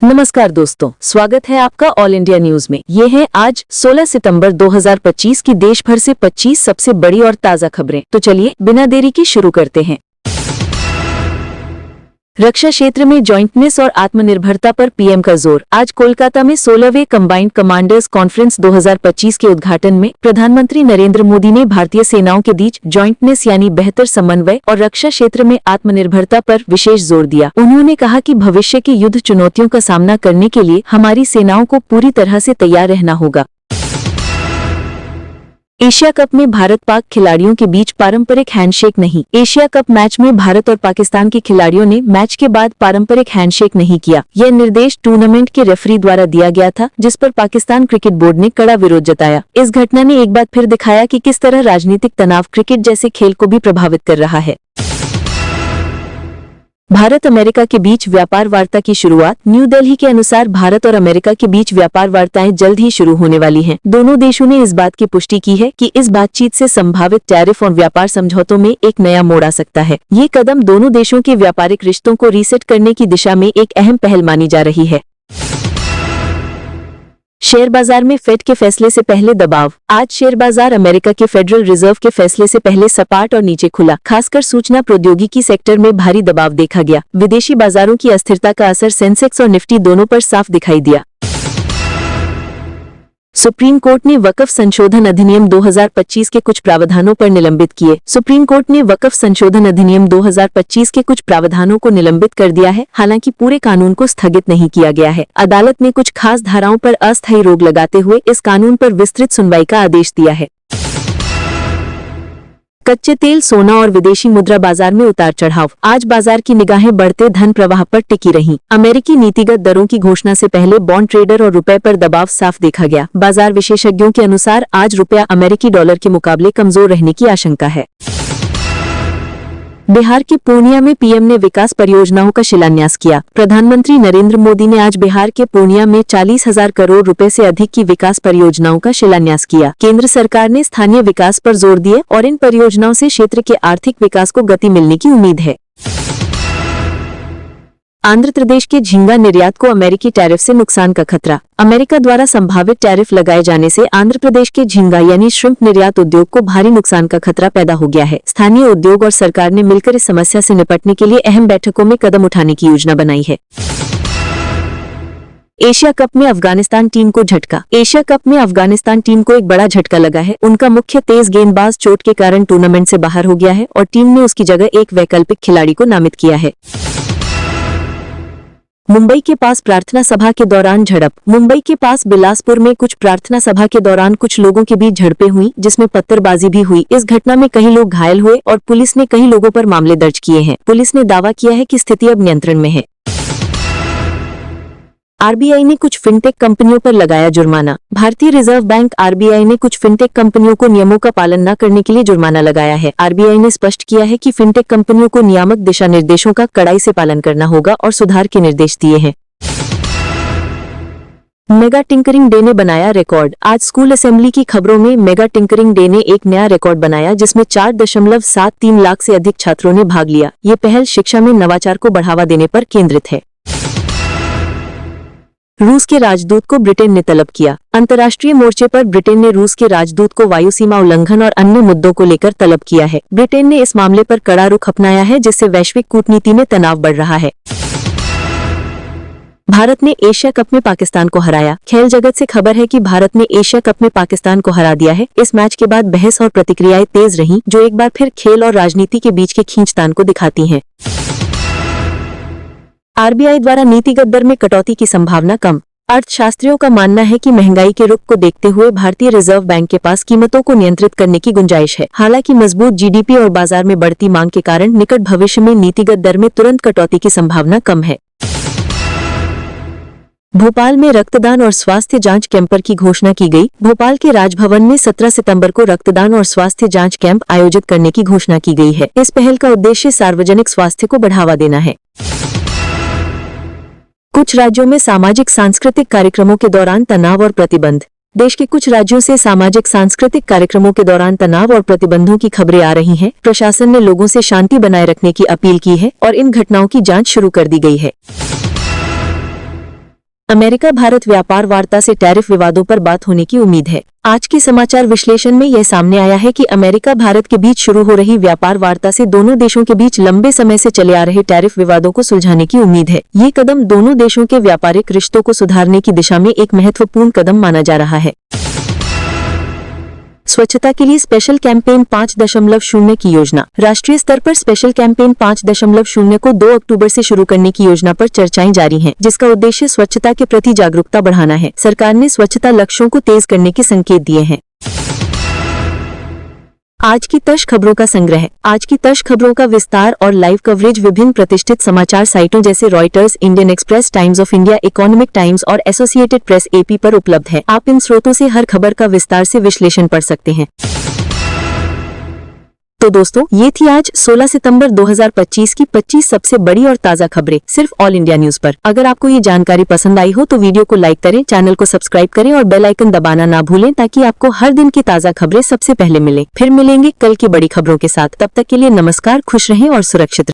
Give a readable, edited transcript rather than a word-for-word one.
नमस्कार दोस्तों, स्वागत है आपका ऑल इंडिया न्यूज में। ये है आज 16 सितंबर 2025 की देश भर से 25 सबसे बड़ी और ताज़ा खबरें। तो चलिए बिना देरी के शुरू करते हैं। रक्षा क्षेत्र में जॉइंटनेस और आत्मनिर्भरता पर पीएम का जोर। आज कोलकाता में 16वें कंबाइंड कमांडर्स कॉन्फ्रेंस 2025 के उद्घाटन में प्रधानमंत्री नरेंद्र मोदी ने भारतीय सेनाओं के बीच जॉइंटनेस यानी बेहतर समन्वय और रक्षा क्षेत्र में आत्मनिर्भरता पर विशेष जोर दिया। उन्होंने कहा कि भविष्य की युद्ध चुनौतियों का सामना करने के लिए हमारी सेनाओं को पूरी तरह से तैयार रहना होगा। एशिया कप में भारत पाक खिलाड़ियों के बीच पारंपरिक हैंडशेक नहीं। एशिया कप मैच में भारत और पाकिस्तान के खिलाड़ियों ने मैच के बाद पारंपरिक हैंडशेक नहीं किया। यह निर्देश टूर्नामेंट के रेफरी द्वारा दिया गया था, जिस पर पाकिस्तान क्रिकेट बोर्ड ने कड़ा विरोध जताया। इस घटना ने एक बार फिर दिखाया कि किस तरह राजनीतिक तनाव क्रिकेट जैसे खेल को भी प्रभावित कर रहा है। भारत अमेरिका के बीच व्यापार वार्ता की शुरुआत। न्यू दिल्ली के अनुसार भारत और अमेरिका के बीच व्यापार वार्ताएं जल्द ही शुरू होने वाली हैं। दोनों देशों ने इस बात की पुष्टि की है कि इस बातचीत से संभावित टैरिफ और व्यापार समझौतों में एक नया मोड़ आ सकता है। ये कदम दोनों देशों के व्यापारिक रिश्तों को रीसेट करने की दिशा में एक अहम पहल मानी जा रही है। शेयर बाजार में फेड के फैसले से पहले दबाव। आज शेयर बाजार अमेरिका के फेडरल रिजर्व के फैसले से पहले सपाट और नीचे खुला। खासकर सूचना प्रौद्योगिकी सेक्टर में भारी दबाव देखा गया। विदेशी बाजारों की अस्थिरता का असर सेंसेक्स और निफ्टी दोनों पर साफ दिखाई दिया। सुप्रीम कोर्ट ने वक्फ संशोधन अधिनियम 2025 के कुछ प्रावधानों पर निलंबित किए। सुप्रीम कोर्ट ने वक्फ संशोधन अधिनियम 2025 के कुछ प्रावधानों को निलंबित कर दिया है, हालांकि पूरे कानून को स्थगित नहीं किया गया है। अदालत ने कुछ खास धाराओं पर अस्थायी रोक लगाते हुए इस कानून पर विस्तृत सुनवाई का आदेश दिया है। कच्चे तेल, सोना और विदेशी मुद्रा बाजार में उतार चढ़ाव। आज बाजार की निगाहें बढ़ते धन प्रवाह पर टिकी रहीं। अमेरिकी नीतिगत दरों की घोषणा से पहले बॉन्ड ट्रेडर और रुपए पर दबाव साफ देखा गया। बाजार विशेषज्ञों के अनुसार आज रुपया अमेरिकी डॉलर के मुकाबले कमजोर रहने की आशंका है। बिहार के पूर्णिया में पीएम ने विकास परियोजनाओं का शिलान्यास किया। प्रधानमंत्री नरेंद्र मोदी ने आज बिहार के पूर्णिया में 40,000 करोड़ रुपए से अधिक की विकास परियोजनाओं का शिलान्यास किया। केंद्र सरकार ने स्थानीय विकास पर जोर दिया और इन परियोजनाओं से क्षेत्र के आर्थिक विकास को गति मिलने की उम्मीद है। आंध्र प्रदेश के झींगा निर्यात को अमेरिकी टैरिफ से नुकसान का खतरा। अमेरिका द्वारा संभावित टैरिफ लगाए जाने से आंध्र प्रदेश के झींगा यानी श्रिम्प निर्यात उद्योग को भारी नुकसान का खतरा पैदा हो गया है। स्थानीय उद्योग और सरकार ने मिलकर इस समस्या से निपटने के लिए अहम बैठकों में कदम उठाने की योजना बनाई है। एशिया कप में अफगानिस्तान टीम को झटका। एशिया कप में अफगानिस्तान टीम को एक बड़ा झटका लगा है। उनका मुख्य तेज गेंदबाज चोट के कारण टूर्नामेंट से बाहर हो गया है और टीम ने उसकी जगह एक वैकल्पिक खिलाड़ी को नामित किया है। मुंबई के पास प्रार्थना सभा के दौरान झड़प। मुंबई के पास बिलासपुर में कुछ प्रार्थना सभा के दौरान कुछ लोगों के बीच झड़पें हुई, जिसमें पत्थरबाजी भी हुई। इस घटना में कई लोग घायल हुए और पुलिस ने कई लोगों पर मामले दर्ज किए हैं। पुलिस ने दावा किया है कि स्थिति अब नियंत्रण में है। आरबीआई ने कुछ फिनटेक कंपनियों पर लगाया जुर्माना। भारतीय रिजर्व बैंक आरबीआई ने कुछ फिनटेक कंपनियों को नियमों का पालन न करने के लिए जुर्माना लगाया है। आरबीआई ने स्पष्ट किया है कि फिनटेक कंपनियों को नियामक दिशा निर्देशों का कड़ाई से पालन करना होगा और सुधार के निर्देश दिए हैं। मेगा टिंकरिंग डे ने बनाया रिकॉर्ड। आज स्कूल असेंबली की खबरों में मेगा टिंकरिंग डे ने एक नया रिकॉर्ड बनाया, जिसमें 4.73 लाख से अधिक छात्रों ने भाग लिया। ये पहल शिक्षा में नवाचार को बढ़ावा देने पर केंद्रित है। रूस के राजदूत को ब्रिटेन ने तलब किया। अंतर्राष्ट्रीय मोर्चे पर ब्रिटेन ने रूस के राजदूत को वायु सीमा उल्लंघन और अन्य मुद्दों को लेकर तलब किया है। ब्रिटेन ने इस मामले पर कड़ा रुख अपनाया है, जिससे वैश्विक कूटनीति में तनाव बढ़ रहा है। भारत ने एशिया कप में पाकिस्तान को हराया। खेल जगत से खबर है कि भारत ने एशिया कप में पाकिस्तान को हरा दिया है। इस मैच के बाद बहस और प्रतिक्रियाएं तेज रहीं, जो एक बार फिर खेल और राजनीति के बीच के खींचतान को दिखाती हैं। आरबीआई द्वारा नीतिगत दर में कटौती की संभावना कम। अर्थशास्त्रियों का मानना है कि महंगाई के रुख को देखते हुए भारतीय रिजर्व बैंक के पास कीमतों को नियंत्रित करने की गुंजाइश है। हालांकि मजबूत जीडीपी और बाजार में बढ़ती मांग के कारण निकट भविष्य में नीतिगत दर में तुरंत कटौती की संभावना कम है। भोपाल में रक्तदान और स्वास्थ्य जांच कैंपर की घोषणा की गई। भोपाल के राजभवन में 17 सितंबर को रक्तदान और स्वास्थ्य जांच कैंप आयोजित करने की घोषणा की गई है। इस पहल का उद्देश्य सार्वजनिक स्वास्थ्य को बढ़ावा देना है। कुछ राज्यों में सामाजिक सांस्कृतिक कार्यक्रमों के दौरान तनाव और प्रतिबंध। देश के कुछ राज्यों से सामाजिक सांस्कृतिक कार्यक्रमों के दौरान तनाव और प्रतिबंधों की खबरें आ रही हैं। प्रशासन ने लोगों से शांति बनाए रखने की अपील की है और इन घटनाओं की जांच शुरू कर दी गई है। अमेरिका भारत व्यापार वार्ता से टैरिफ विवादों पर बात होने की उम्मीद है। आज के समाचार विश्लेषण में यह सामने आया है कि अमेरिका भारत के बीच शुरू हो रही व्यापार वार्ता से दोनों देशों के बीच लंबे समय से चले आ रहे टैरिफ विवादों को सुलझाने की उम्मीद है। ये कदम दोनों देशों के व्यापारिक रिश्तों को सुधारने की दिशा में एक महत्वपूर्ण कदम माना जा रहा है। स्वच्छता के लिए स्पेशल कैंपेन 5.0 की योजना। राष्ट्रीय स्तर पर स्पेशल कैंपेन 5.0 को 2 अक्टूबर से शुरू करने की योजना पर चर्चाएं जारी हैं, जिसका उद्देश्य स्वच्छता के प्रति जागरूकता बढ़ाना है। सरकार ने स्वच्छता लक्ष्यों को तेज करने के संकेत दिए हैं। आज की 10 खबरों का संग्रह। आज की 10 खबरों का विस्तार और लाइव कवरेज विभिन्न प्रतिष्ठित समाचार साइटों जैसे Reuters, Indian express, times of India, economic times और एसोसिएटेड प्रेस AP पर उपलब्ध है। आप इन स्रोतों से हर खबर का विस्तार से विश्लेषण पढ़ सकते हैं। तो दोस्तों, ये थी आज 16 सितंबर 2025 की 25 सबसे बड़ी और ताजा खबरें सिर्फ ऑल इंडिया न्यूज पर। अगर आपको ये जानकारी पसंद आई हो तो वीडियो को लाइक करें, चैनल को सब्सक्राइब करें और बेल आइकन दबाना ना भूलें ताकि आपको हर दिन की ताजा खबरें सबसे पहले मिले। फिर मिलेंगे कल की बड़ी खबरों के साथ। तब तक के लिए नमस्कार, खुश रहें और सुरक्षित रहें।